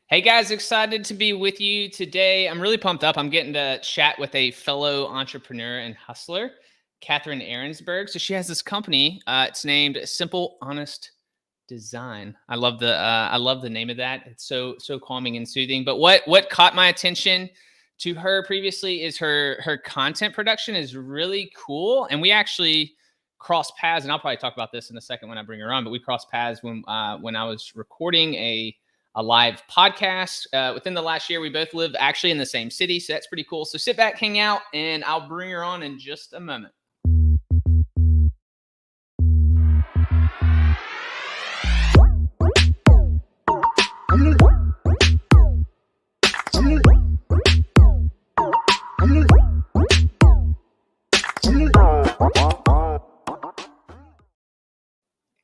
Hey guys, excited to be with you today. I'm really pumped up. I'm getting to chat with a fellow entrepreneur and hustler, Catherine Arensberg. So she has this company. It's named Simple Honest Design. I love the name of that. It's so calming and soothing. But what caught my attention to her previously is her content production is really cool, and we actually crossed paths. And I'll probably talk about this in a second when I bring her on. But we crossed paths when I was recording a live podcast within the last year. We both live actually in the same city, so that's pretty cool. So sit back, hang out, and I'll bring her on in just a moment.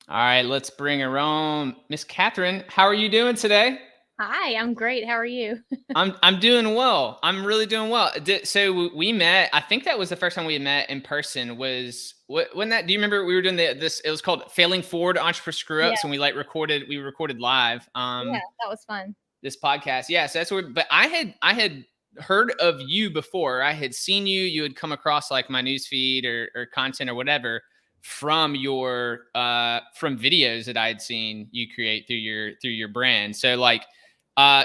All right, let's bring her on. Miss Catherine, how are you doing today? Hi, I'm great. How are you? I'm doing well. I'm really doing well. So we met. I think that was the first time we met in person. When that? Do you remember we were doing this? It was called Failing Forward Entrepreneur Screw Yeah, Ups, and we recorded live. yeah, that was fun. This podcast. Yeah, so that's where. But I had heard of you before. I had seen you. You had come across like my news feed or content or whatever from your from videos that I had seen you create through your brand. So like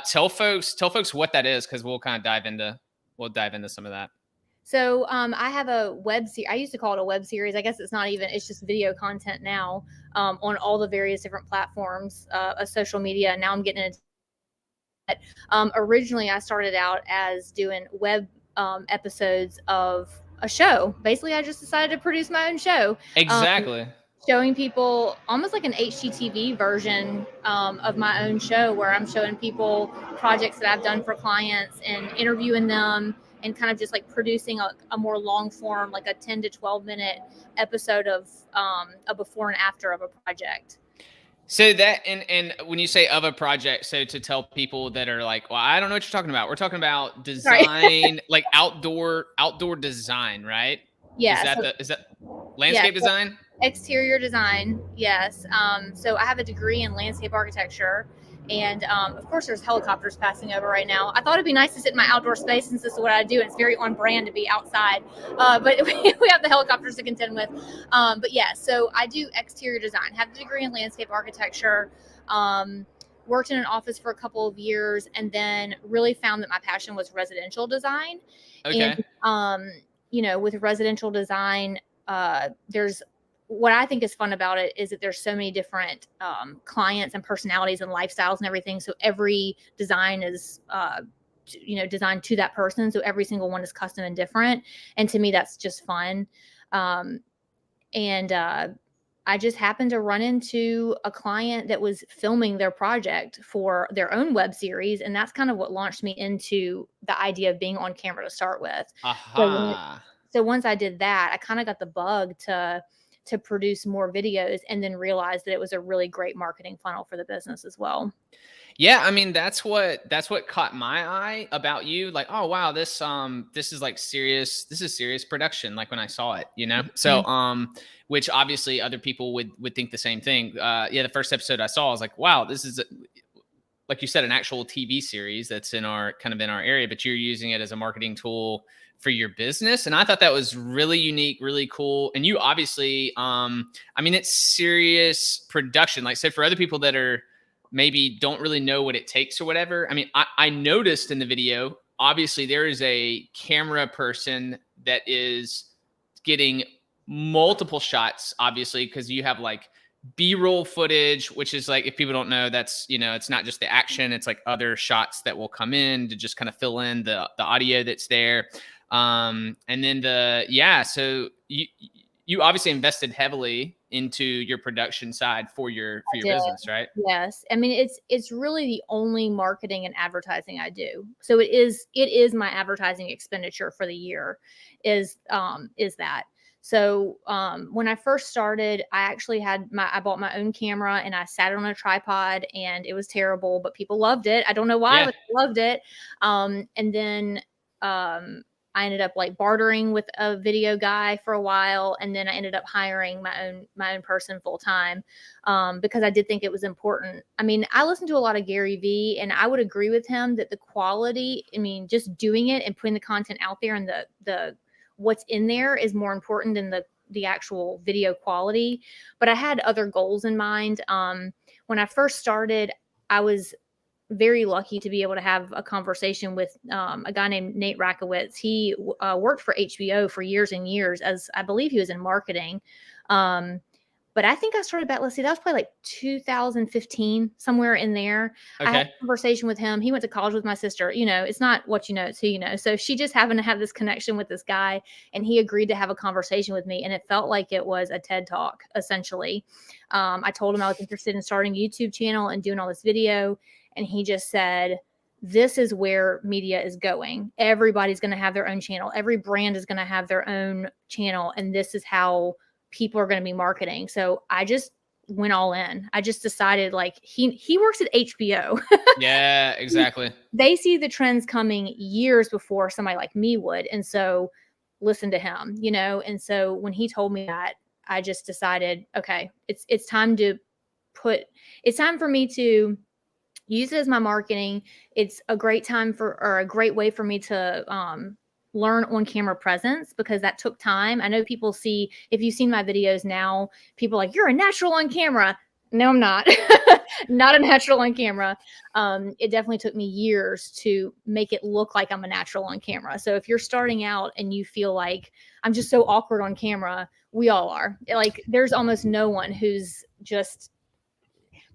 tell folks what that is, because we'll dive into some of that. So, I have a web series. I used to call it a web series. I guess it's not even. It's just video content now, on all the various different platforms of social media. Now I'm getting into it. Originally, I started out as doing web episodes of a show. Basically, I just decided to produce my own show. Exactly. Showing people almost like an HGTV version of my own show, where I'm showing people projects that I've done for clients and interviewing them, and kind of just like producing a more long form, like a 10 to 12 minute episode of a before and after of a project. So that and when you say of a project, so to tell people that are like, well, I don't know what you're talking about. We're talking about Sorry. design, like outdoor design, right? Yeah. So, Is that yeah. landscape design? Exterior design, yes. So I have a degree in landscape architecture, and of course there's helicopters passing over right now. I thought it'd be nice to sit in my outdoor space since this is what I do, and it's very on brand to be outside, but we have the helicopters to contend with. But yeah, so I do exterior design, have the degree in landscape architecture, worked in an office for a couple of years, and then really found that my passion was residential design. Okay. And with residential design, there's what I think is fun about it is that there's so many different clients and personalities and lifestyles and everything. So every design is, designed to that person. So every single one is custom and different. And to me, that's just fun. And I just happened to run into a client that was filming their project for their own web series. And that's kind of what launched me into the idea of being on camera to start with. Aha. So once I did that, I kind of got the bug to produce more videos, and then realized that it was a really great marketing funnel for the business as well. Yeah, I mean that's what caught my eye about you. Like, oh wow, this is like serious. This is serious production. Like when I saw it, you know. So which obviously other people would think the same thing. Yeah, the first episode I saw, I was like, wow, this is like you said, an actual TV series that's in our area, but you're using it as a marketing tool for your business. And I thought that was really unique, really cool. And you obviously, I mean, it's serious production. Like, say for other people that are maybe don't really know what it takes or whatever. I mean, I noticed in the video, obviously there is a camera person that is getting multiple shots, obviously, because you have like B-roll footage, which is like, if people don't know, that's, it's not just the action, it's like other shots that will come in to just kind of fill in the audio that's there. And then so you obviously invested heavily into your production side for your business, right? Yes. I mean, it's really the only marketing and advertising I do. So it is my advertising expenditure for the year is that. So when I first started, I bought my own camera, and I sat it on a tripod, and it was terrible, but people loved it. I don't know why, but they loved it. And then I ended up like bartering with a video guy for a while, and then I ended up hiring my own person full time, because I did think it was important. I mean, I listen to a lot of Gary Vee, and I would agree with him that the quality, I mean, just doing it and putting the content out there and the what's in there is more important than the actual video quality. But I had other goals in mind. When I first started, I was very lucky to be able to have a conversation with a guy named Nate Rakowitz. He worked for HBO for years and years, as I believe he was in marketing. But I think I started back, let's see, that was probably like 2015, somewhere in there. I had Okay. a conversation with him. He went to college with my sister. You know, it's not what you know, it's who you know. So she just happened to have this connection with this guy, and he agreed to have a conversation with me. And it felt like it was a TED Talk, essentially. I told him I was interested in starting a YouTube channel and doing all this video. And he just said, this is where media is going. Everybody's going to have their own channel. Every brand is going to have their own channel. And this is how people are going to be marketing. So I just went all in. I just decided, like, he works at HBO. Yeah, exactly. They see the trends coming years before somebody like me would. And so listen to him, you know? And so when he told me that, I just decided, okay, it's time for me to use it as my marketing. It's a great time or a great way for me to learn on camera presence, because that took time. I know people if you've seen my videos now, people are like, you're a natural on camera. No, I'm not. Not a natural on camera. It definitely took me years to make it look like I'm a natural on camera. So if you're starting out and you feel like I'm just so awkward on camera, we all are. Like, there's almost no one who's just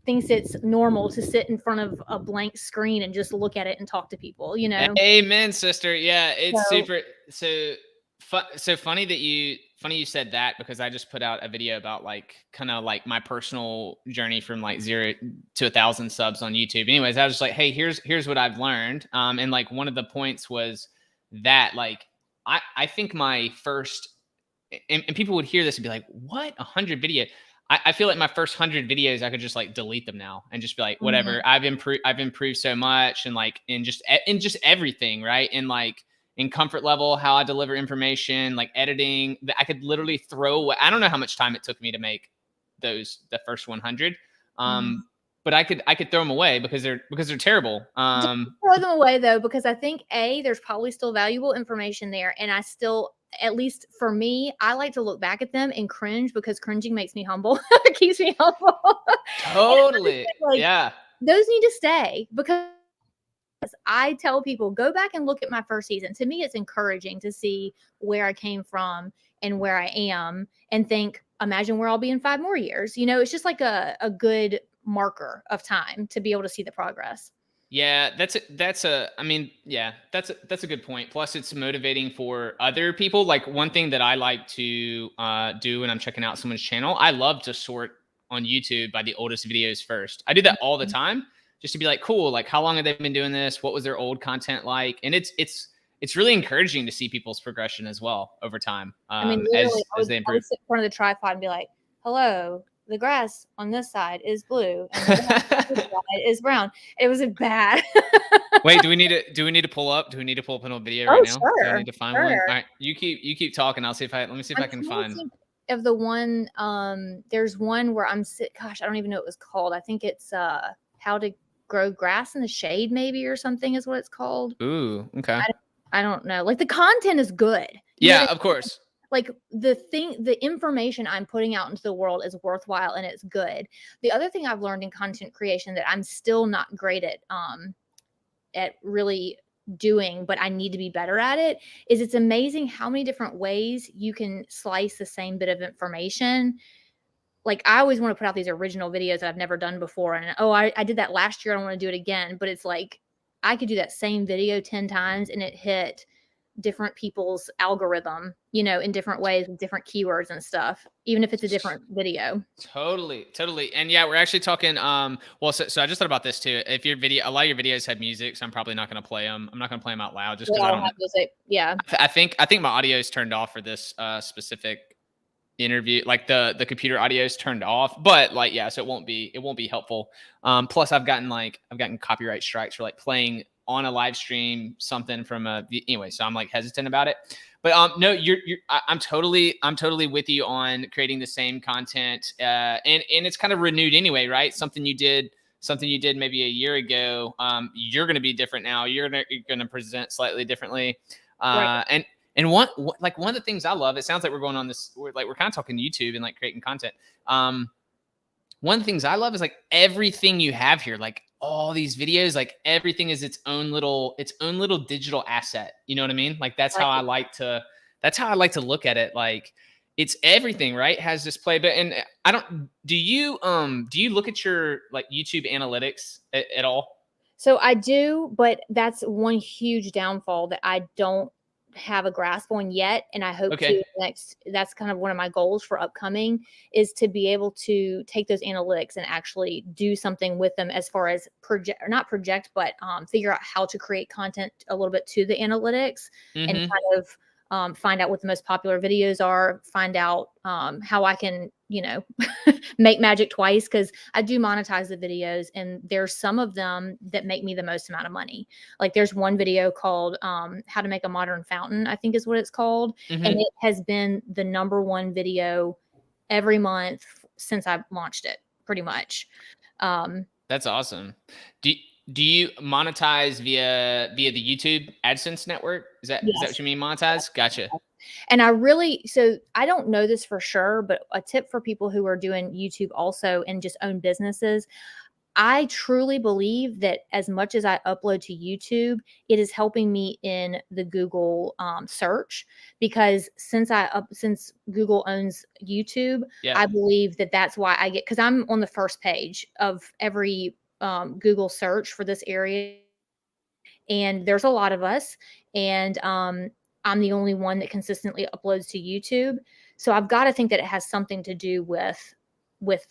thinks it's normal to sit in front of a blank screen and just look at it and talk to people, you know? Amen, sister. Yeah, it's So, super. So funny you said that, because I just put out a video about like kind of like my personal journey from like 0 to 1,000 subs on YouTube. Anyways, I was just like, hey, here's what I've learned. And like one of the points was that like I think my first, and people would hear this and be like, what, 100 video? I feel like my first 100 videos, I could just like delete them now and just be like, whatever. I've improved so much, and like in just everything, right? And like in comfort level, how I deliver information, like editing, that I could literally throw away. I don't know how much time it took me to make the first 100. But I could throw them away because they're terrible. Don't throw them away though, because I think there's probably still valuable information there, and I still, at least for me, I like to look back at them and cringe, because cringing makes me humble. It keeps me humble. Totally. Like, Yeah. those need to stay, because I tell people, go back and look at my first season. To me, it's encouraging to see where I came from and where I am, and think, imagine where I'll be in 5 more years. You know, it's just like a good marker of time to be able to see the progress. Yeah, I mean, yeah, that's a good point. Plus it's motivating for other people. Like one thing that I like to do when I'm checking out someone's channel, I love to sort on YouTube by the oldest videos first. I do that all the time, just to be like, cool, like how long have they been doing this? What was their old content like? And it's really encouraging to see people's progression as well over time. I mean, literally, As they I improve. would sit in front of the tripod and be like, hello, the grass on this side is blue and the grass on this side is brown. It was bad. Wait, do we need to pull up? Do we need to pull up a video right Oh, now? Do I sure. need to find one? Sure. All right, you keep talking. I'll see if let me see if I can trying to find. think of the one, there's one where gosh, I don't even know what it was called. I think it's how to grow grass in the shade, maybe, or something is what it's called. Ooh, okay. I don't know. Like, the content is good. You know Yeah, what I of course. Like, the information I'm putting out into the world is worthwhile and it's good. The other thing I've learned in content creation that I'm still not great at really doing, but I need to be better at it, is it's amazing how many different ways you can slice the same bit of information. Like, I always want to put out these original videos that I've never done before. And I did that last year. I don't want to do it again. But it's like, I could do that same video 10 times and it hit different people's algorithm, you know, in different ways with different keywords and stuff, even if it's a different video. Totally. And yeah, we're actually talking, well, so I just thought about this too. If your video, a lot of your videos have music, so I'm probably not going to play them. I'm not going to play them out loud just They because I all don't have music. Yeah. I think my audio is turned off for this specific interview. Like the computer audio is turned off, but like, yeah, so it won't be helpful. Plus I've gotten copyright strikes for like playing on a live stream something from anyway, so I'm like hesitant about it. But no, I'm totally with you on creating the same content, and it's kind of renewed anyway, right? Something you did maybe a year ago, you're going to be different now. You're going to present slightly differently, Right. and one of the things I love, it sounds like we're going on this, we're kind of talking YouTube and like creating content. One of the things I love is like everything you have here, like all these videos, like everything is its own little digital asset. You know what I mean? Like that's how I like to look at it. Like it's everything, right? Has display, but and I don't. Do you look at your like YouTube analytics at all? So I do, but that's one huge downfall that I don't have a grasp on yet. And I hope Okay. to that's kind of one of my goals for upcoming, is to be able to take those analytics and actually do something with them as far as not project, but figure out how to create content a little bit to the analytics and kind of find out what the most popular videos are, find out how I can, make magic twice, because I do monetize the videos, and there's some of them that make me the most amount of money. Like there's one video called How to Make a Modern Fountain, I think is what it's called. And it has been the #1 video every month since I launched it, pretty much. That's awesome. Do you monetize via the YouTube AdSense network? Is that what you mean, monetize? Gotcha. And so I don't know this for sure, but a tip for people who are doing YouTube also and just own businesses, I truly believe that as much as I upload to YouTube, it is helping me in the Google search, because since Google owns YouTube, I believe that that's why I get, because I'm on the first page of every Google search for this area, and there's a lot of us, and I'm the only one that consistently uploads to YouTube. So I've got to think that it has something to do with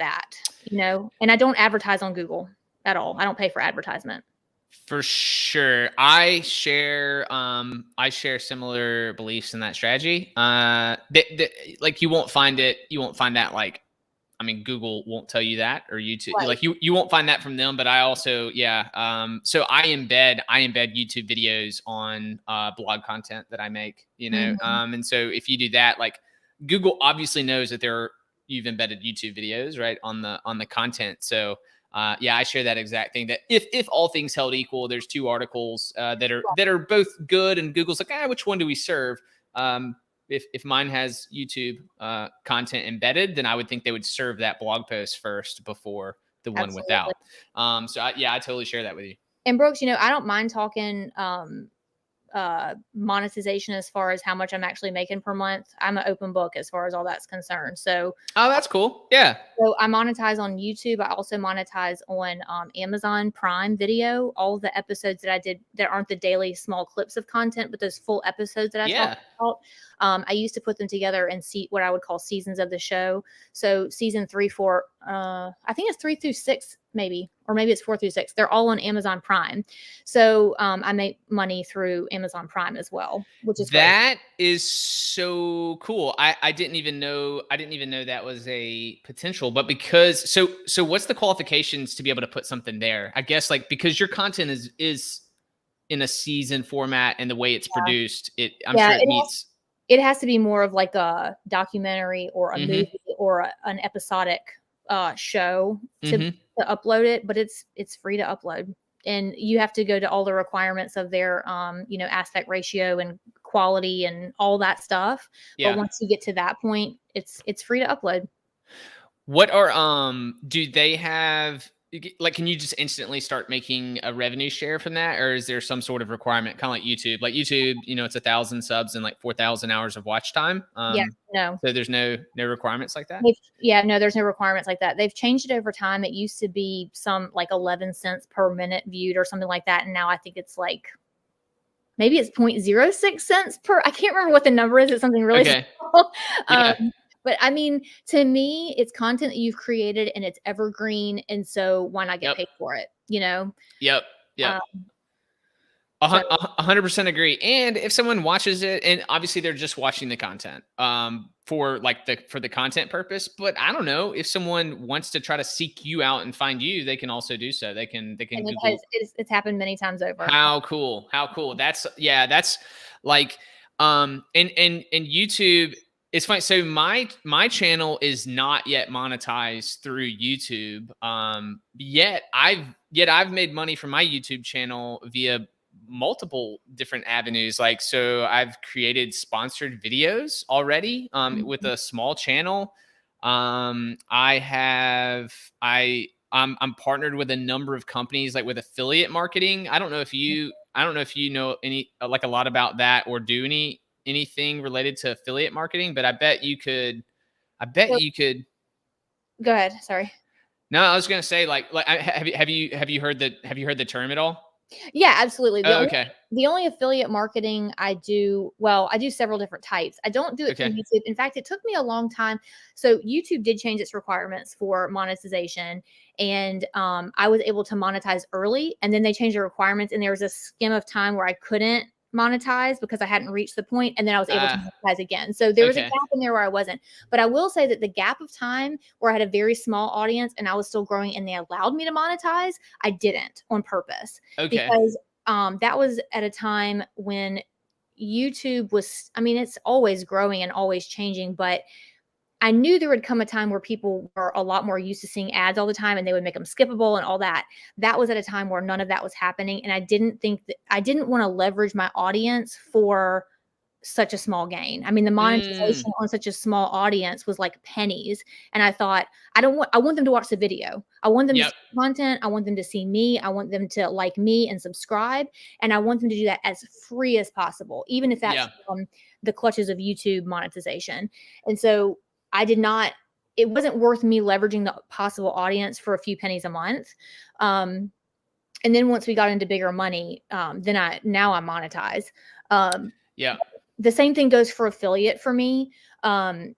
that, and I don't advertise on Google at all. I don't pay for advertisement. For sure. I share similar beliefs in that strategy. Like you won't find that, like, I mean, Google won't tell you that, or YouTube, like you won't find that from them. But I also, so I embed YouTube videos on blog content that I make, and so if you do that, like Google obviously knows that you've embedded YouTube videos, right, on the content. So I share that exact thing, that if all things held equal, there's 2 articles that are both good, and Google's like, which one do we serve? If mine has YouTube content embedded, then I would think they would serve that blog post first before the one without. So I totally share that with you. And Brooks, I don't mind talking monetization as far as how much I'm actually making per month. I'm an open book as far as all that's concerned. So that's cool. Yeah. So I monetize on YouTube. I also monetize on Amazon Prime Video. All the episodes that I did that aren't the daily small clips of content, but those full episodes that I talked about. I used to put them together and see what I would call seasons of the show. So season 3, 4, I think it's 3 through 6, maybe, or maybe it's 4 through 6. They're all on Amazon Prime. So I make money through Amazon Prime as well, which is that great. Is so cool. I didn't even know that was a potential. But because so what's the qualifications to be able to put something there? I guess like because your content is in a season format, and the way it's produced, I'm sure it meets. It has to be more of like a documentary or a movie or an episodic show to upload it, but it's free to upload, and you have to go to all the requirements of their aspect ratio and quality and all that stuff. But once you get to that point, it's free to upload. What are do they have, like, can you just instantly start making a revenue share from that, or is there some sort of requirement, kind of like YouTube? Like YouTube, it's 1,000 subs and like 4,000 hours of watch time. No. So there's no requirements like that. No, there's no requirements like that. They've changed it over time. It used to be some like 11 cents per minute viewed or something like that, and now I think it's like maybe it's 0.06 cents per. I can't remember what the number is. It's something really small. But I mean, to me, it's content that you've created and it's evergreen. And so why not get paid for it? Yep. So 100% agree. And if someone watches it, and obviously they're just watching the content, for like for the content purpose, but I don't know if someone wants to try to seek you out and find you, they can also do so. They can and it has Google. it's happened many times over. How cool. How cool. That's yeah, that's like and YouTube, it's funny. So my channel is not yet monetized through YouTube. Yet I've made money from my YouTube channel via multiple different avenues. Like, so I've created sponsored videos already with Mhm. a small channel. I have I'm partnered with a number of companies, like with affiliate marketing. I don't know if you know any like a lot about that or do anything related to affiliate marketing, but I bet So you could. go ahead. Sorry. No, I was gonna say like have you heard the term at all? Yeah, absolutely. Oh, okay. The only affiliate marketing I do, well, I do several different types. I don't do it through Okay. YouTube. In fact, it took me a long time. So YouTube did change its requirements for monetization, and I was able to monetize early, and then they changed the requirements, and there was a skim of time where I couldn't monetize because I hadn't reached the point, and then I was able to monetize again. So there was a Okay. gap in there where I wasn't. But I will say that the gap of time where I had a very small audience and I was still growing and they allowed me to monetize, I didn't on purpose Okay. because that was at a time when YouTube was, I mean, it's always growing and always changing, but I knew there would come a time where people were a lot more used to seeing ads all the time and they would make them skippable and all that. That was at a time where none of that was happening. And I didn't want to leverage my audience for such a small gain. I mean, the Mm, monetization on such a small audience was like pennies. And I thought, I want them to watch the video. I want them to yep. see content. I want them to see me. I want them to like me and subscribe. And I want them to do that as free as possible, even if that's Yeah. the clutches of YouTube monetization. And so I did not, it wasn't worth me leveraging the possible audience for a few pennies a month. Um, and then once we got into bigger money, then now I monetize. Um, Yeah. the same thing goes for affiliate for me. Um,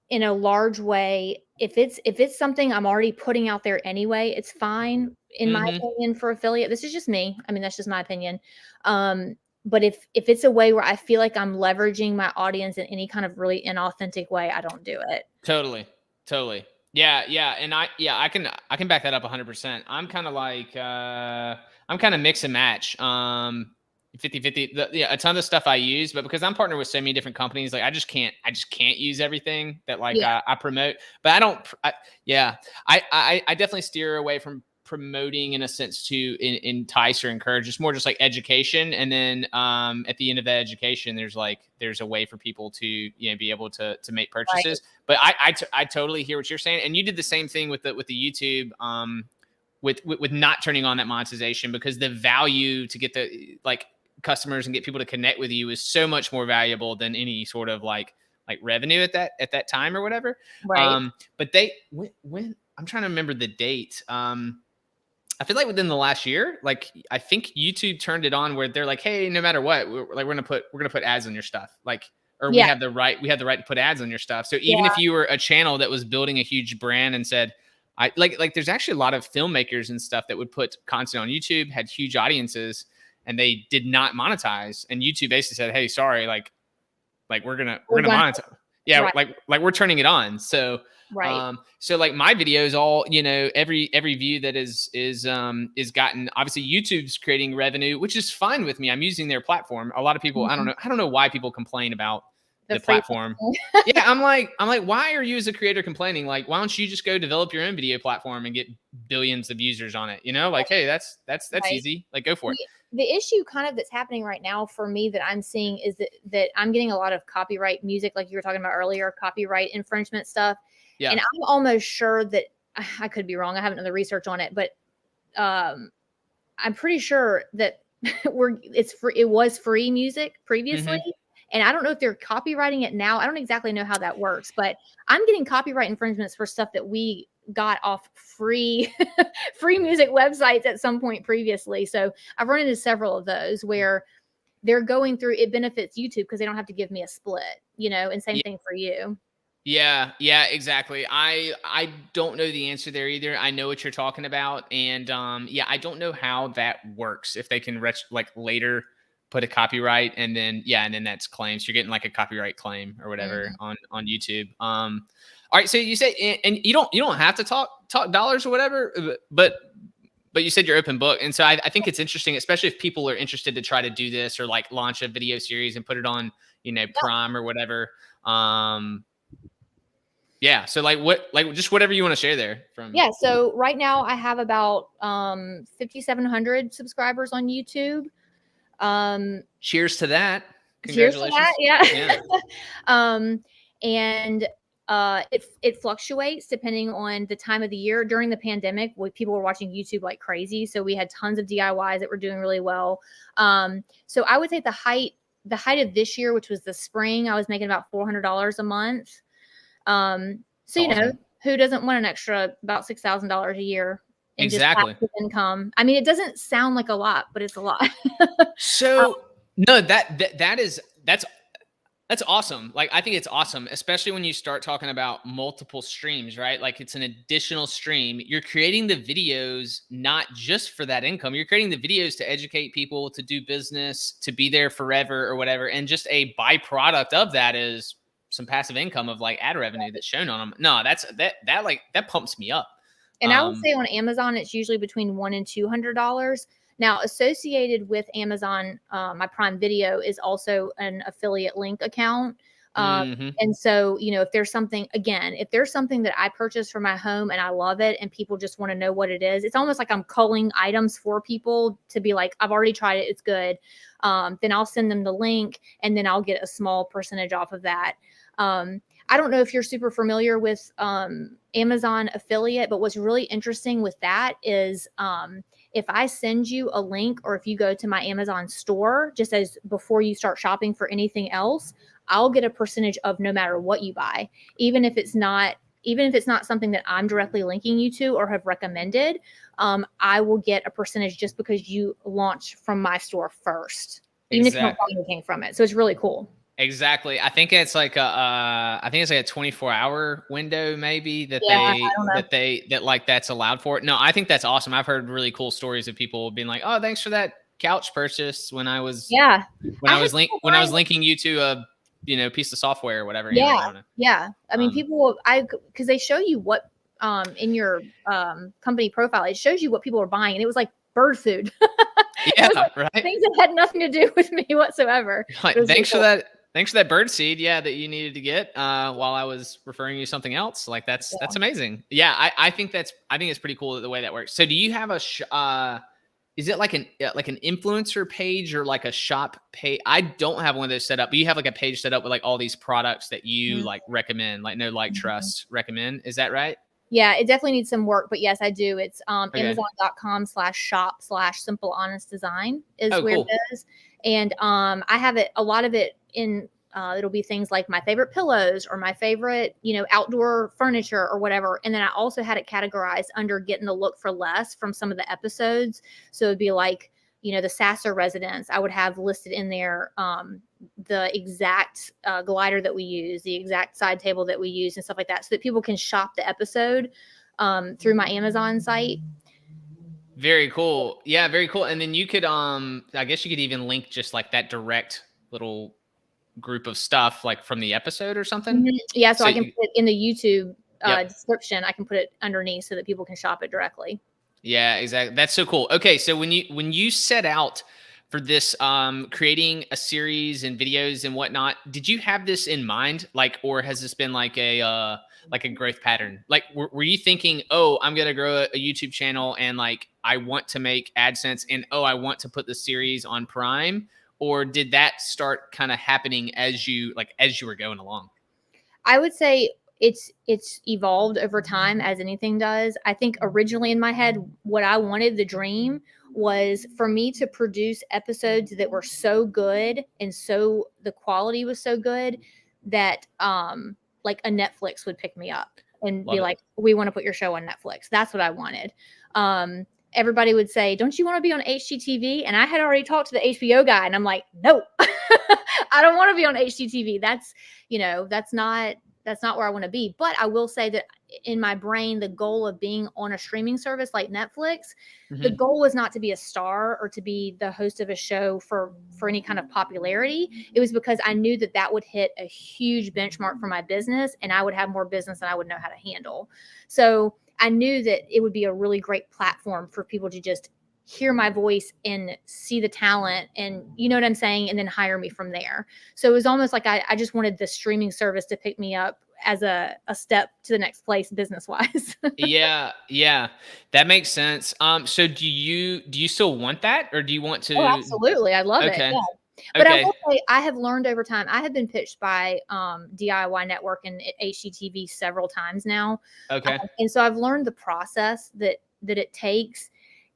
in a large way, if it's something I'm already putting out there anyway, it's fine in my Mhm. opinion for affiliate. This is just me. I mean, that's just my opinion. But if it's a way where I feel like I'm leveraging my audience in any kind of really inauthentic way, I don't do it. Totally. Totally. Yeah, yeah, and I can back that up 100%. I'm kind of mix and match. 50/50. Yeah, a ton of stuff I use, but because I'm partnered with so many different companies, like I just can't use everything that like Yeah, I promote. But I don't yeah. I definitely steer away from promoting in a sense to entice or encourage. It's more just like education, and then at the end of that education there's a way for people to be able to make right. purchases. But I totally hear what you're saying, and you did the same thing with the YouTube, with not turning on that monetization, because the value to get the like customers and get people to connect with you is so much more valuable than any sort of like revenue at that time or whatever. Right. But when I'm trying to remember the date. I feel like within the last year, like I think YouTube turned it on where they're like, "Hey, no matter what, we're gonna put ads on your stuff." Like, or Yeah. we have the right to put ads on your stuff. So even Yeah. if you were a channel that was building a huge brand and said, "I like," there's actually a lot of filmmakers and stuff that would put content on YouTube, had huge audiences, and they did not monetize. And YouTube basically said, "Hey, sorry, like we're We're gonna gonna monitor." Yeah, right, like we're turning it on. So right. so like my videos all, every view that is gotten, obviously YouTube's creating revenue, which is fine with me. I'm using their platform. A lot of people, Mhm. I don't know why people complain about The the free platform. Yeah, I'm like, why are you as a creator complaining? Like, why don't you just go develop your own video platform and get billions of users on it? Like, hey, that's right. easy. Like, go for it. The the issue kind of that's happening right now for me that I'm seeing is that I'm getting a lot of copyright music, like you were talking about earlier, copyright infringement stuff, Yeah. and I'm almost sure that I could be wrong. I haven't done the research on it, but um, I'm pretty sure that it's free. It was free music previously, Hmm. and I don't know if they're copywriting it now. I don't exactly know how that works, but I'm getting copyright infringements for stuff that we got off free free music websites at some point previously. So I've run into several of those where they're going through. It benefits YouTube because they don't have to give me a split, and same thing for you. Yeah, exactly. I don't know the answer there either. I know what you're talking about, and yeah, I don't know how that works. If they can like later put a copyright, and then and then that's claims. You're getting like a copyright claim or whatever Mhm. on YouTube. All right. So you say, and you don't have to talk dollars or whatever, but you said you're open book, and so I think it's interesting, especially if people are interested to try to do this or like launch a video series and put it on Prime or whatever. Um, yeah. So like just whatever you want to share there from. Yeah, so right now I have about 5,700 subscribers on YouTube. Cheers to that. Cheers to that, Congratulations. yeah. Yeah. um, and it fluctuates depending on the time of the year. During the pandemic, people were watching YouTube like crazy, so we had tons of DIYs that were doing really well. So I would say the height of this year, which was the spring, I was making about $400 a month. So Awesome. who doesn't want an extra about $6,000 a year in just Exactly. passive income? I mean, it doesn't sound like a lot, but it's a lot. So no, that's awesome. Like, I think it's awesome, especially when you start talking about multiple streams, right? Like, it's an additional stream. You're creating the videos not just for that income. You're creating the videos to educate people, to do business, to be there forever or whatever. And just a byproduct of that is some passive income of like ad revenue that's shown on them. No, that pumps me up. And I would Um, say on Amazon, it's usually between $100 and $200. Now, associated with Amazon, my Prime Video is also an affiliate link account. mhm. And so, if there's something, again, if there's something that I purchase for my home and I love it and people just want to know what it is, it's almost like I'm culling items for people to be like, I've already tried it, it's good. Then I'll send them the link and then I'll get a small percentage off of that. I don't know if you're super familiar with Amazon affiliate, but what's really interesting with that is if I send you a link or if you go to my Amazon store, just as before you start shopping for anything else, I'll get a percentage of no matter what you buy, even if it's not something that I'm directly linking you to or have recommended. I will get a percentage just because you launched from my store first, even if you don't buy Exactly. anything from it. So it's really cool. Exactly. I think it's like a 24-hour window maybe that Yeah, I don't know. that's allowed for it. No, I think that's awesome. I've heard really cool stories of people being like, "Oh, thanks for that couch purchase when I was Yeah. I had people when I was buying. linking you to a, piece of software or whatever." Anyway, I Yeah, don't know. yeah. I mean, Um, people will, because they show you what, in your company profile, it shows you what people are buying, and it was like bird food. It was yeah, like right. things that had nothing to do with me whatsoever. It Like, was really cool. thanks for that bird seed, yeah, that you needed to get while I was referring you to something else. Like, that's Yeah. amazing. Yeah, I think it's pretty cool the way that works. So do you have is it like an influencer page or like a shop page? I don't have one of those set up, but you have like a page set up with like all these products that you Mhm. like recommend, like no like Mhm. trust recommend. Is that right? Yeah, it definitely needs some work, but yes, I do. It's Okay. amazon.com/shop/simple honest design is Oh, where it cool. is. And I have a lot of it in it'll be things like my favorite pillows or my favorite, outdoor furniture or whatever. And then I also had it categorized under getting the look for less from some of the episodes. So it'd be like, the Sasser residence, I would have listed in there the exact glider that we use, the exact side table that we use, and stuff like that, so that people can shop the episode through my Amazon site. Very cool. Yeah, very cool. And then you could I guess you could even link just like that direct little group of stuff like from the episode or something. Yeah, so So I can put it in the YouTube yep. description. I can put it underneath so that people can shop it directly. Yeah, exactly. That's so cool. Okay, so when you set out for this creating a series and videos and whatnot, did you have this in mind? Like, or has this been like a growth pattern? Like, were you thinking, oh, I'm gonna grow a YouTube channel and like I want to make AdSense and oh, I want to put the series on Prime? Or did that start kind of happening as you were going along? I would say it's evolved over time as anything does. I think originally in my head, what I wanted, the dream, was for me to produce episodes that were so good and so the quality was so good that like a Netflix would pick me up and be Love it. like, we want to put your show on Netflix. That's what I wanted. Everybody would say, don't you want to be on HGTV? And I had already talked to the HBO guy, and I'm like, no, I don't want to be on HGTV. That's not that's not where I want to be. But I will say that in my brain, the goal of being on a streaming service like Netflix, the goal was not to be a star or to be the host of a show for any kind of popularity. It was because I knew that that would hit a huge benchmark for my business, and I would have more business than I would know how to handle. So I knew that it would be a really great platform for people to just hear my voice and see the talent, and you know what I'm saying, and then hire me from there. So it was almost like I just wanted the streaming service to pick me up as a step to the next place business wise. Yeah, yeah, that makes sense. So do you still want that, or do you want Oh, to? absolutely. I love it. Okay, Yeah. But I okay, will say I have learned over time. I have been pitched by DIY Network and HGTV several times now. okay. And so I've learned the process that it takes.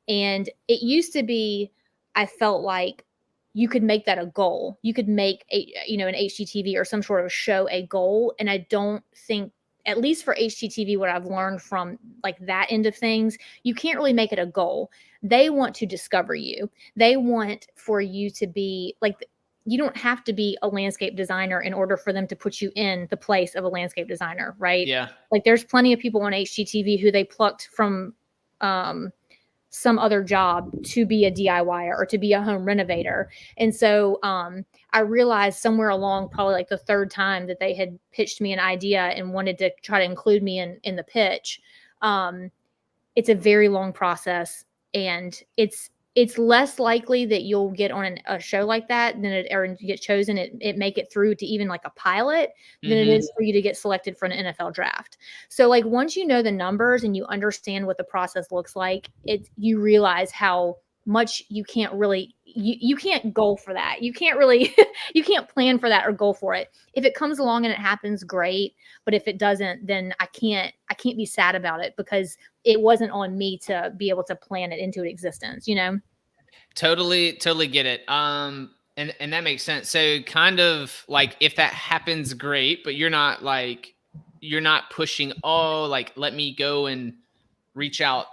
And it used to be, I felt like you could make that a goal. You could make an HGTV or some sort of show a goal. And I don't think, at least for HGTV, what I've learned from like that end of things, you can't really make it a goal. They want to discover you. They want for you to be like, you don't have to be a landscape designer in order for them to put you in the place of a landscape designer, right? Yeah. Like there's plenty of people on HGTV who they plucked from some other job to be a DIYer or to be a home renovator. And so I realized somewhere along probably like the third time that they had pitched me an idea and wanted to try to include me in the pitch. It's a very long process, and it's less likely that you'll get on a show like that than or get chosen, it make it through to even like a pilot than it is for you to get selected for an NFL draft. So like once you know the numbers and you understand what the process looks like, you realize how much you can't really you can't goal for that. You can't really you can't plan for that or goal for it. If it comes along and it happens, great. But if it doesn't, then I can't be sad about it because it wasn't on me to be able to plan it into existence, you know? Totally get it. And that makes sense. So kind of like if that happens, great, but you're not pushing, oh, like let me go and reach out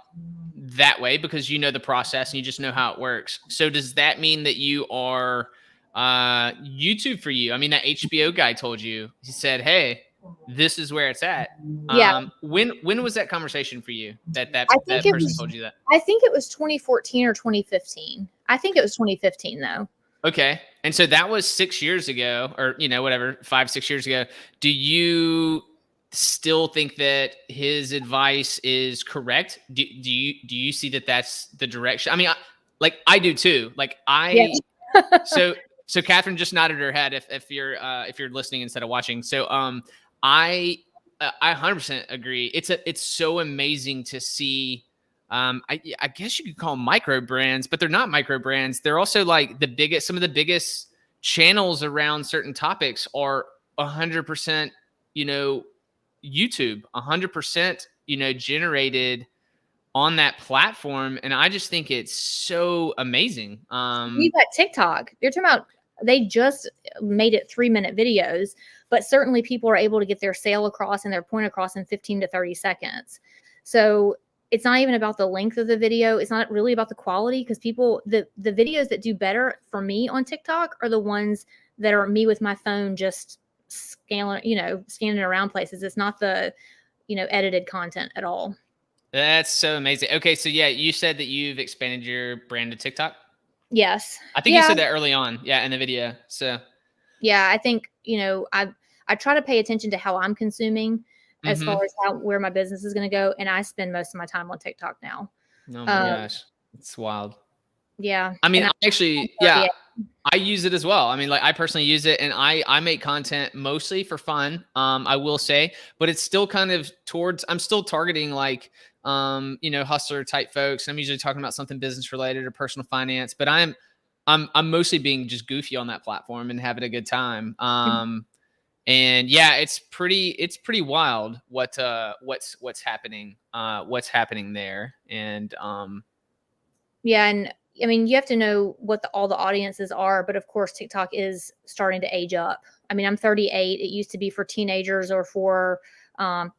that way because you know the process and you just know how it works. So does that mean that you are YouTube for you? I mean, that HBO guy told you, he said, hey, this is where it's at. Yeah. When was that conversation for you that I think person told you that? I think it was 2014 or 2015. I think it was 2015 though. Okay. And so that was 6 years ago, or, whatever, 5, 6 years ago. Do you still think that his advice is correct? Do you see that that's the direction? I mean, I do too. Yeah. So Catherine just nodded her head if you're listening instead of watching. So, I 100% agree. It's so amazing to see. I guess you could call them micro brands, but they're not micro brands. They're also like some of the biggest channels around certain topics are 100%, YouTube, 100%, generated on that platform. And I just think it's so amazing. We've got TikTok. You're talking about, they just made it 3-minute videos, but certainly people are able to get their sale across and their point across in 15 to 30 seconds. So it's not even about the length of the video. It's not really about the quality, because the videos that do better for me on TikTok are the ones that are me with my phone just scanning around places. It's not the, edited content at all. That's so amazing. Okay, so yeah, you said that you've expanded your brand to TikTok. Yes. I think you said that early on, yeah, in the video. So yeah, I think, I try to pay attention to how I'm consuming as far as where my business is going to go. And I spend most of my time on TikTok now. Oh my gosh, it's wild. Yeah. I mean, I use it as well. I mean, like I personally use it, and I make content mostly for fun. I will say, but it's still kind of I'm still targeting like, hustler type folks. I'm usually talking about something business related or personal finance, but I'm mostly being just goofy on that platform and having a good time. And yeah, it's pretty wild what's happening there. And yeah, and I mean, you have to know what all the audiences are, but of course TikTok is starting to age up. I mean, I'm 38. It used to be for teenagers or for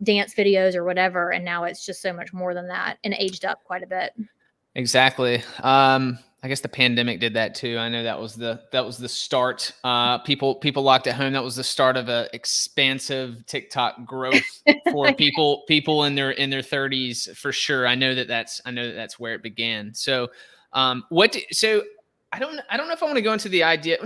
dance videos or whatever, and now it's just so much more than that and aged up quite a bit. Exactly. I guess the pandemic did that too. I know that was the start. People locked at home. That was the start of a expansive TikTok growth for people in their 30s for sure. I know that's where it began. So, so I don't know if I want to go into the idea.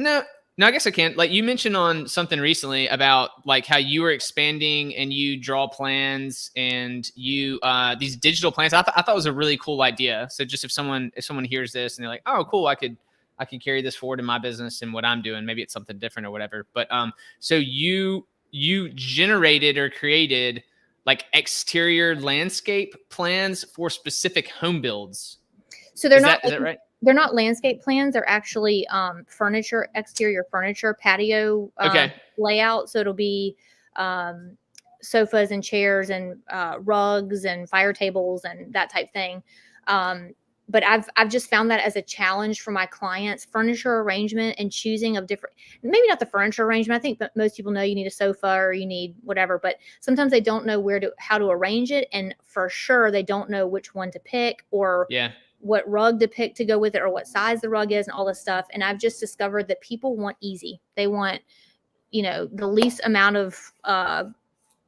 No, I guess I can. Like you mentioned on something recently about like how you were expanding and you draw plans and you these digital plans. I thought it was a really cool idea. So just if someone hears this and they're like, oh, cool, I could carry this forward in my business and what I'm doing. Maybe it's something different or whatever. But so you generated or created like exterior landscape plans for specific home builds. So they're is that right? They're not landscape plans. They're actually furniture, exterior furniture, patio layout. So it'll be sofas and chairs and rugs and fire tables and that type thing. But I've just found that as a challenge for my clients, furniture arrangement and choosing of different, maybe not the furniture arrangement. I think that most people know you need a sofa or you need whatever, but sometimes they don't know how to arrange it. And for sure, they don't know which one to pick or what rug to pick to go with it or what size the rug is and all this stuff. And I've just discovered that people want easy. They want, the least amount of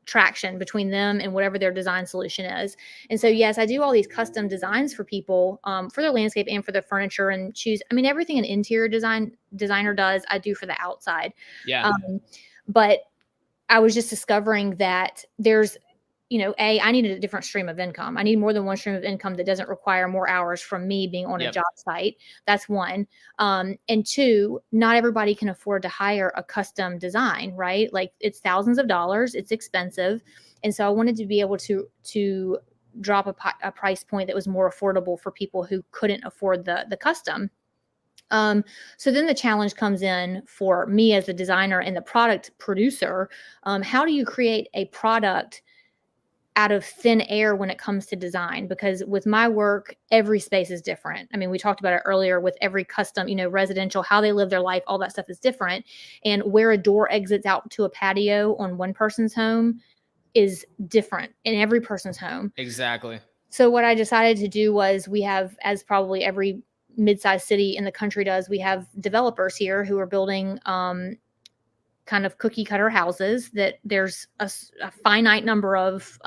traction between them and whatever their design solution is. And so, yes, I do all these custom designs for people for their landscape and for their furniture and everything an interior designer does, I do for the outside. Yeah. But I was just discovering that there's, I needed a different stream of income. I need more than one stream of income that doesn't require more hours from me being on a job site. That's one. And two, not everybody can afford to hire a custom design, right? Like it's thousands of dollars. It's expensive. And so I wanted to be able to drop a price point that was more affordable for people who couldn't afford the custom. So then the challenge comes in for me as a designer and the product producer. How do you create a product out of thin air when it comes to design? Because with my work, every space is different. I mean, we talked about it earlier with every custom, residential, how they live their life, all that stuff is different. And where a door exits out to a patio on one person's home is different in every person's home. Exactly. So what I decided to do was we have, as probably every mid-sized city in the country does, we have developers here who are building kind of cookie cutter houses that there's a finite number of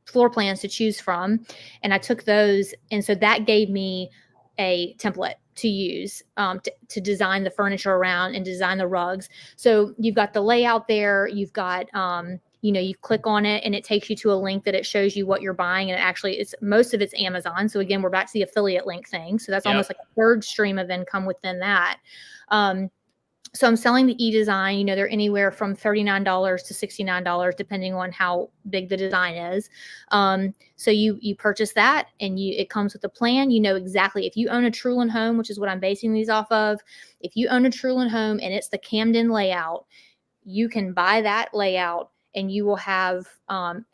floor plans to choose from. And I took those. And so that gave me a template to use to design the furniture around and design the rugs. So you've got the layout there. You've got, you click on it and it takes you to a link that it shows you what you're buying. And most of it's Amazon. So again, we're back to the affiliate link thing. So that's almost like a third stream of income within that. So I'm selling the e-design, they're anywhere from $39 to $69, depending on how big the design is. So you purchase that and it comes with a plan. You know exactly if you own a Trulin home, which is what I'm basing these off of. If you own a Trulin home and it's the Camden layout, you can buy that layout and you will have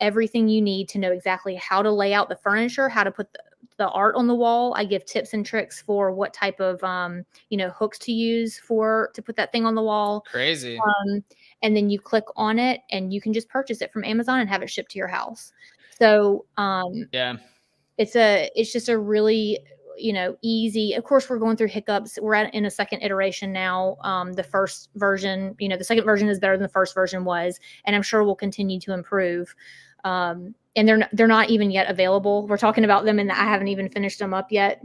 everything you need to know exactly how to lay out the furniture, how to put the art on the wall. I give tips and tricks for what type of, hooks to use to put that thing on the wall. Crazy. And then you click on it and you can just purchase it from Amazon and have it shipped to your house. So, it's just a really, easy. Of course, we're going through hiccups. We're in a second iteration now. The first version, the second version is better than the first version was, and I'm sure we'll continue to improve. And they're not even yet available. We're talking about them and I haven't even finished them up yet.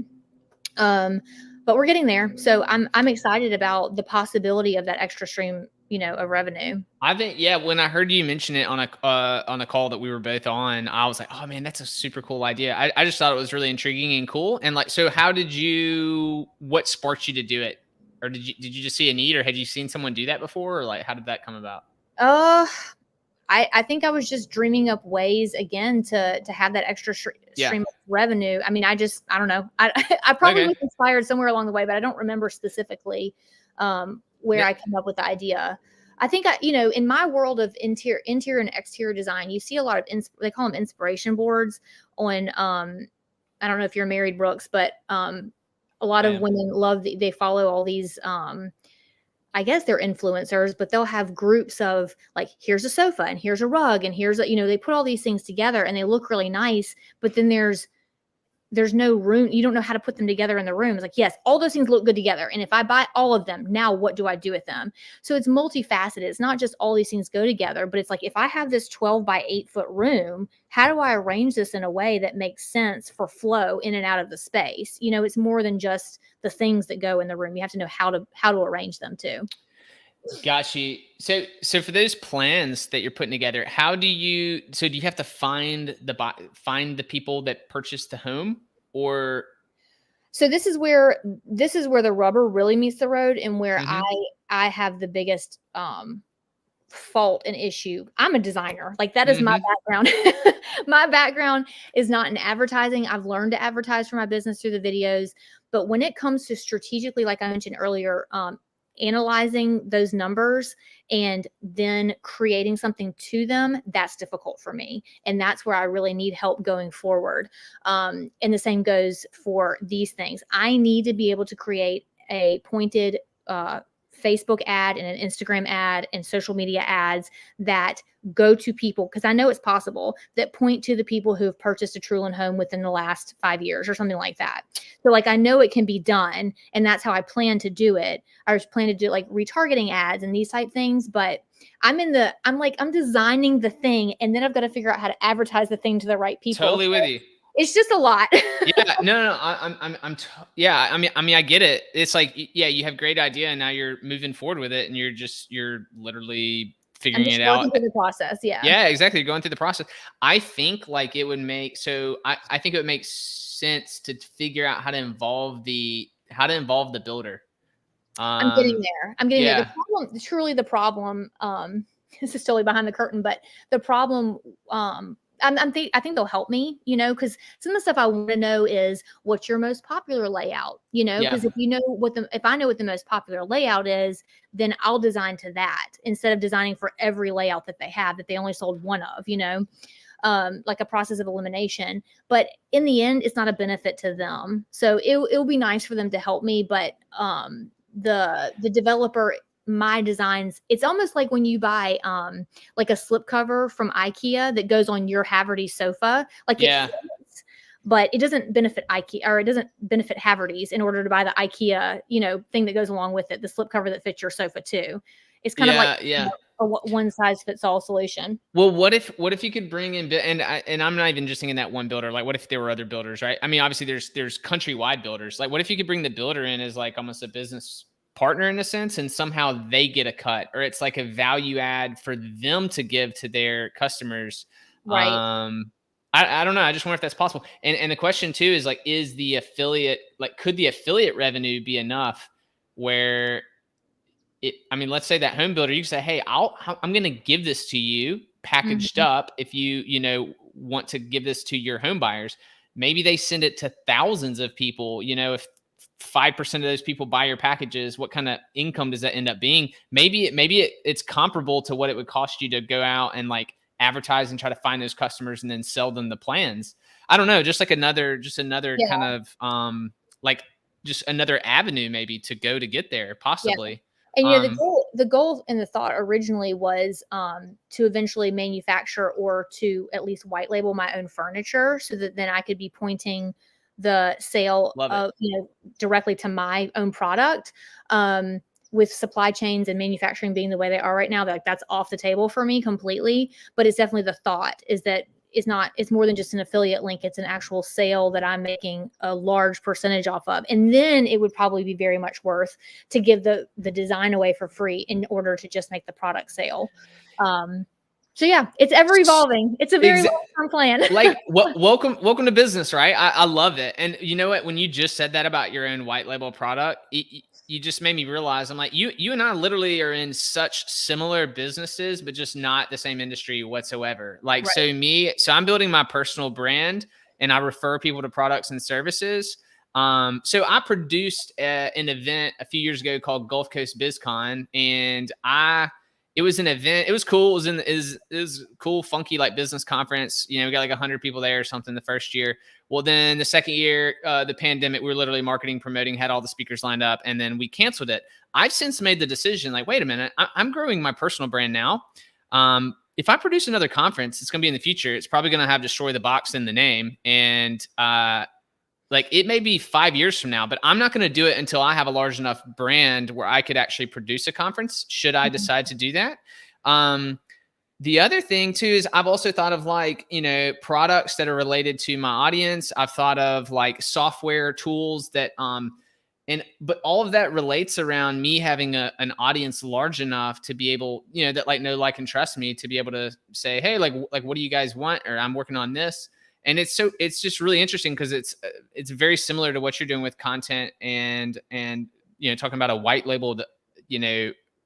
But we're getting there. So I'm excited about the possibility of that extra stream, of revenue. I think, when I heard you mention it on a call that we were both on, I was like, oh man, that's a super cool idea. I just thought it was really intriguing and cool. And like, so what sparked you to do it? Or did you just see a need, or had you seen someone do that before? Or like, how did that come about? I think I was just dreaming up ways again to have that extra stream of revenue. I mean, I don't know. I probably was inspired somewhere along the way, but I don't remember specifically where I came up with the idea. I think in my world of interior and exterior design, you see a lot of they call them inspiration boards on. I don't know if you're married, Brooks, but a lot of women they follow all these. I guess they're influencers, but they'll have groups of like, here's a sofa and here's a rug and here's they put all these things together and they look really nice. But then there's there's no room. You don't know how to put them together in the room. It's like, yes, all those things look good together. And if I buy all of them, now what do I do with them? So it's multifaceted. It's not just all these things go together, but it's like, if I have this 12 by 8 foot room, how do I arrange this in a way that makes sense for flow in and out of the space? You know, it's more than just the things that go in the room. You have to know how to arrange them too. Got you. So for those plans that you're putting together, do you have to find the people that purchase the home, or? So this is where the rubber really meets the road, and where I have the biggest fault and issue. I'm a designer. Like, that is my background. My background is not in advertising. I've learned to advertise for my business through the videos, but when it comes to strategically, like I mentioned earlier, analyzing those numbers and then creating something to them, that's difficult for me. And that's where I really need help going forward. And the same goes for these things. I need to be able to create a pointed Facebook ad and an Instagram ad and social media ads that go to people, because I know it's possible, that point to the people who have purchased a Trulin home within the last 5 years or something like that. So like, I know it can be done, and that's how I plan to do it. I was planning to do like retargeting ads and these type things, but I'm designing the thing, and then I've got to figure out how to advertise the thing to the right people. Totally with you. It's just a lot. Yeah, no, yeah. I mean, I get it. It's like, yeah, you have great idea, and now you're moving forward with it, and you're literally figuring it out. Through the process. Yeah. Yeah, exactly. You're going through the process. I think like it would make, I think it would make sense to figure out how to involve the builder. I'm getting there. Yeah. The problem, this is totally behind the curtain, but the problem, I think they'll help me, you know, because some of the stuff I want to know is, what's your most popular layout, you know, because if I know what the most popular layout is, then I'll design to that instead of designing for every layout that they have that they only sold one of, you know, like a process of elimination. But in the end, it's not a benefit to them. So it'll be nice for them to help me. But the developer, my designs, it's almost like when you buy like a slipcover from IKEA that goes on your Haverty's sofa, like it fits, but it doesn't benefit IKEA, or it doesn't benefit Haverty's in order to buy the IKEA, you know, thing that goes along with it, the slipcover that fits your sofa too. It's kind of like a one size fits all solution. Well, what if you could bring in, and I'm not even just thinking that one builder, like what if there were other builders, right? I mean, obviously there's countrywide builders. Like, what if you could bring the builder in as like almost a business partner in a sense, and somehow they get a cut, or it's like a value add for them to give to their customers. Right. I don't know. I just wonder if that's possible. And the question too is like, is the affiliate, like, could the affiliate revenue be enough where I mean, let's say that home builder, you can say, hey, I'm going to give this to you packaged up. If you know, want to give this to your home buyers, maybe they send it to thousands of people. You know, if 5% of those people buy your packages, what kind of income does that end up being? Maybe it's comparable to what it would cost you to go out and like advertise and try to find those customers and then sell them the plans. I don't know, just another kind of like just another avenue maybe to go to get there possibly. Yeah. And you know, the goal and the thought originally was to eventually manufacture, or to at least white label my own furniture, so that then I could be pointing the sale of, you know, directly to my own product. With supply chains and manufacturing being the way they are right now, that's off the table for me completely. But it's definitely, the thought is that it's more than just an affiliate link. It's an actual sale that I'm making a large percentage off of. And then it would probably be very much worth to give the design away for free in order to just make the product sale. So yeah, it's ever evolving. It's a very long-term plan. Like, welcome to business, right? I love it. And you know what? When you just said that about your own white label product, you just made me realize, I'm like, you and I literally are in such similar businesses, but just not the same industry whatsoever. Like, right. So I'm building my personal brand, and I refer people to products and services. So I produced an event a few years ago called Gulf Coast BizCon, and it was an event. It was cool. It was cool, funky, like business conference. You know, we got like 100 people there or something the first year. Well, then the second year, the pandemic, we were literally marketing, promoting, had all the speakers lined up, and then we canceled it. I've since made the decision, like, wait a minute, I'm growing my personal brand now. If I produce another conference, it's going to be in the future. It's probably going to have Destroy the Box in the name. And Like it may be 5 years from now, but I'm not going to do it until I have a large enough brand where I could actually produce a conference. Should I decide to do that? The other thing too is I've also thought of like, products that are related to my audience. I've thought of like software tools that, but all of that relates around me having an audience large enough to be able, that like know, like, and trust me to be able to say, hey, like, what do you guys want? Or I'm working on this. And it's just really interesting because it's very similar to what you're doing with content and, talking about a white labeled,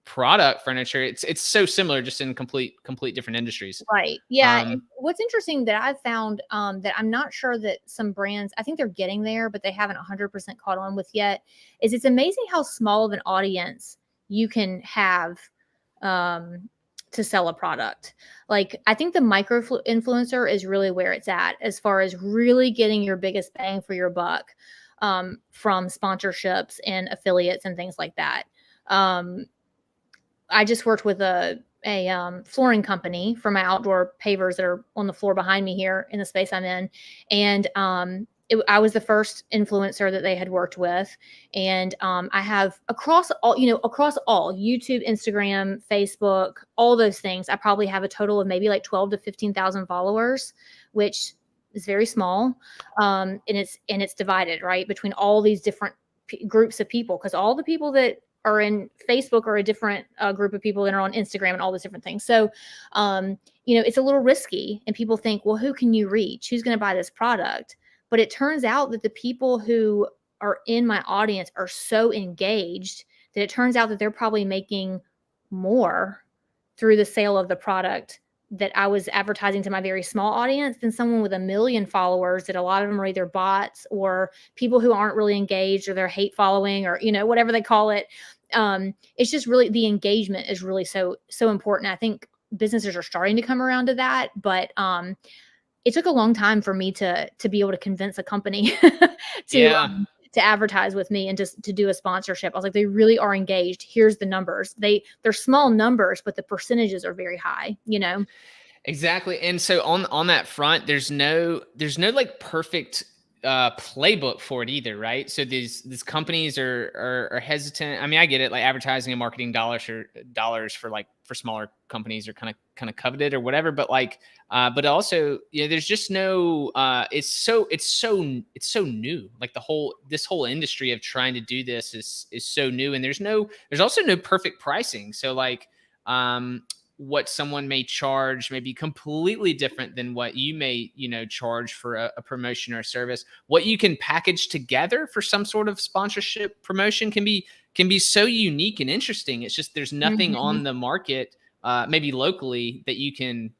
product furniture. It's so similar, just in complete different industries. Right. Yeah. And what's interesting that I've found that I'm not sure that some brands, I think they're getting there, but they haven't 100% caught on with yet, is it's amazing how small of an audience you can have to sell a product. Like, I think the micro influencer is really where it's at as far as really getting your biggest bang for your buck from sponsorships and affiliates and things like that. I just worked with a flooring company for my outdoor pavers that are on the floor behind me here in the space I'm in. And I was the first influencer that they had worked with. And I have across all YouTube, Instagram, Facebook, all those things, I probably have a total of maybe like 12 to 15,000 followers, which is very small. And it's divided, right, between all these different groups of people, because all the people that are in Facebook are a different group of people that are on Instagram and all those different things. So, it's a little risky, and people think, well, who can you reach? Who's going to buy this product? But it turns out that the people who are in my audience are so engaged that it turns out that they're probably making more through the sale of the product that I was advertising to my very small audience than someone with 1 million followers, that a lot of them are either bots or people who aren't really engaged, or they're hate following, or, whatever they call it. It's just really, the engagement is really so important. I think businesses are starting to come around to that, but it took a long time for me to be able to convince a company to advertise with me and just to do a sponsorship. I was like, they really are engaged. Here's the numbers. They're small numbers, but the percentages are very high, Exactly. And so on that front, there's no like perfect playbook for it either, right? So these companies are hesitant. I mean, I get it, like advertising and marketing dollars for smaller companies are kind of coveted or whatever, but like but also, there's just no it's so new. Like this whole industry of trying to do this is so new, and there's also no perfect pricing. So like what someone may charge may be completely different than what you may, charge for a promotion or a service. What you can package together for some sort of sponsorship promotion can be so unique and interesting. It's just, there's nothing on the market, maybe locally, that you can,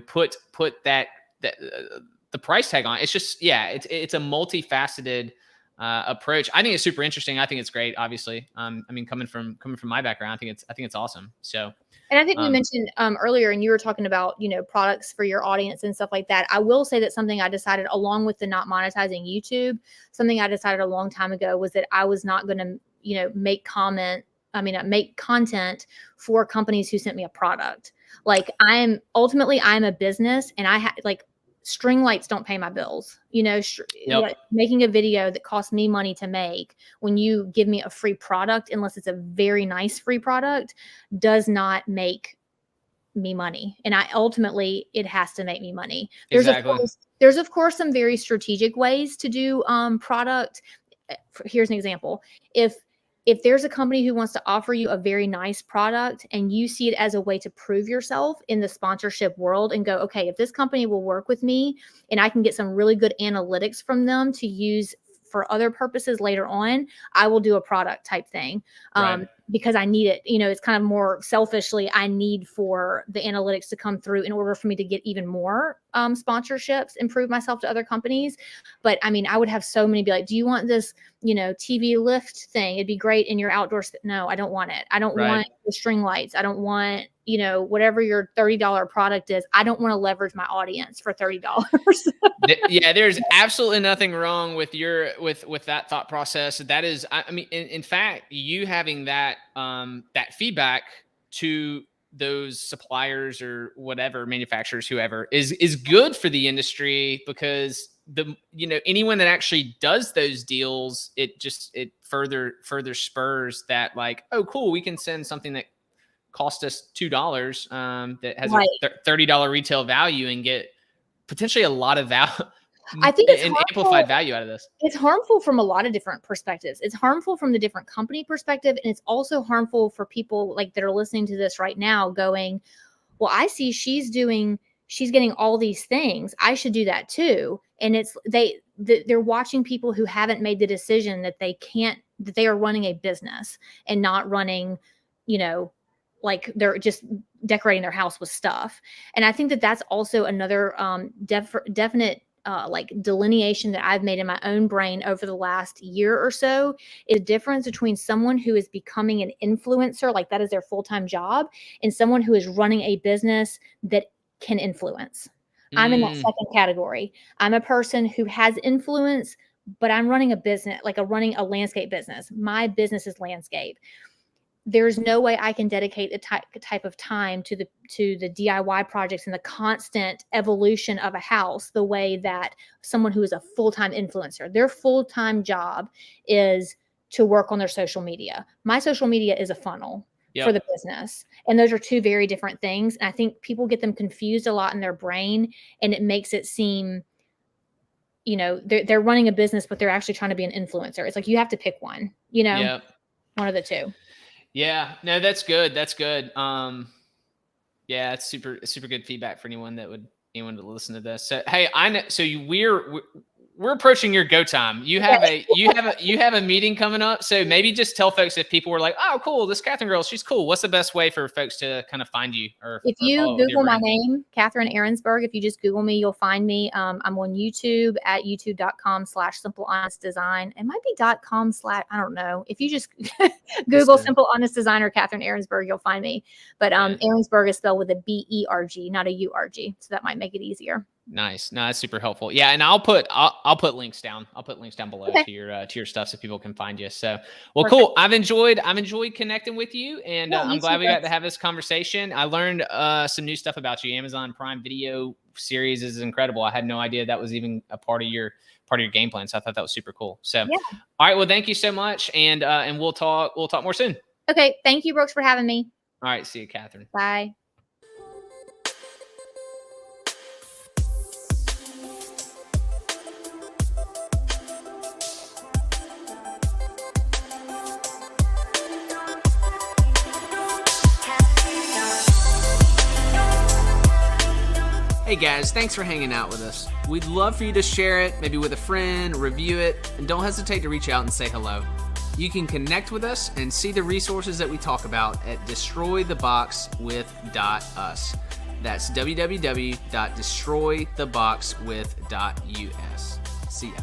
put that the price tag on. It's just, it's a multifaceted approach. I think it's super interesting. I think it's great. Obviously, I mean, coming from my background, I think it's awesome. So, and I think we mentioned earlier, and you were talking about products for your audience and stuff like that. I will say that something I decided, along with the not monetizing YouTube, something I decided a long time ago was that I was not going to make content for companies who sent me a product. Like, I'm a business, and I like, string lights don't pay my bills. Nope. Making a video that costs me money to make, when you give me a free product, unless it's a very nice free product, does not make me money. And it has to make me money. There's of course some very strategic ways to do product. Here's an example. If there's a company who wants to offer you a very nice product, and you see it as a way to prove yourself in the sponsorship world and go, okay, if this company will work with me and I can get some really good analytics from them to use for other purposes later on, I will do a product type thing. Right. Because I need it. It's kind of more selfishly, I need for the analytics to come through in order for me to get even more sponsorships and prove myself to other companies. But I mean, I would have so many be like, do you want this, TV lift thing? It'd be great in your outdoor. No, I don't want it. I don't want the string lights. I don't want, whatever your $30 product is. I don't want to leverage my audience for $30. Yeah, there's absolutely nothing wrong with with that thought process. That is, I mean, in fact, you having that feedback to those suppliers or whatever, manufacturers, whoever, is good for the industry, because anyone that actually does those deals, it further furthers that, like, oh, cool, we can send something that cost us $2 that has Right. a $30 retail value and get potentially a lot of value I think it's and harmful. amplified value out of this. It's harmful from a lot of different perspectives. It's harmful from the different company perspective, and it's also harmful for people like that are listening to this right now going, well, I see she's getting all these things. I should do that too. And they're watching people who haven't made the decision that they are running a business and not running, like they're just decorating their house with stuff. And I think that that's also another definite like delineation that I've made in my own brain over the last year or so, is a difference between someone who is becoming an influencer, like that is their full-time job, and someone who is running a business that can influence. I'm in that second category. I'm a person who has influence, but I'm running a business, like running a landscape business. My business is landscape. There's no way I can dedicate the type of time to the DIY projects and the constant evolution of a house the way that someone who is a full-time influencer, their full-time job is to work on their social media. My social media is a funnel for the business. And those are two very different things. And I think people get them confused a lot in their brain, and it makes it seem, they're running a business, but they're actually trying to be an influencer. It's like, you have to pick one, one of the two. Yeah, no, that's good. That's good. Yeah, it's super good feedback for anyone to listen to this. So, hey, I know. So we're approaching your go time. You have a meeting coming up. So maybe just tell folks, if people were like, oh, cool, this Catherine girl, she's cool, what's the best way for folks to kind of find you? If you Google my name, Catherine Arensberg, if you just Google me, you'll find me. I'm on YouTube at youtube.com/simplehonestdesign. It might be .com/ I don't know. If you just Google Simple Honest Designer Catherine Arensberg, you'll find me. But Arensberg is spelled with a B-E-R-G, not a U-R-G. So that might make it easier. Nice. No, that's super helpful. Yeah. And I'll put links down. I'll put links down below to your stuff so people can find you. So, well, perfect. Cool. I've enjoyed connecting with you, and I'm glad we got to have this conversation. I learned some new stuff about you. Amazon Prime Video series is incredible. I had no idea that was even a part of your game plan. So I thought that was super cool. So, all right. Well, thank you so much. And we'll talk more soon. Okay. Thank you, Brooks, for having me. All right. See you, Catherine. Bye. Hey guys, thanks for hanging out with us. We'd love for you to share it, maybe with a friend, review it, and don't hesitate to reach out and say hello. You can connect with us and see the resources that we talk about at destroytheboxwith.us. That's www.destroytheboxwith.us. See ya.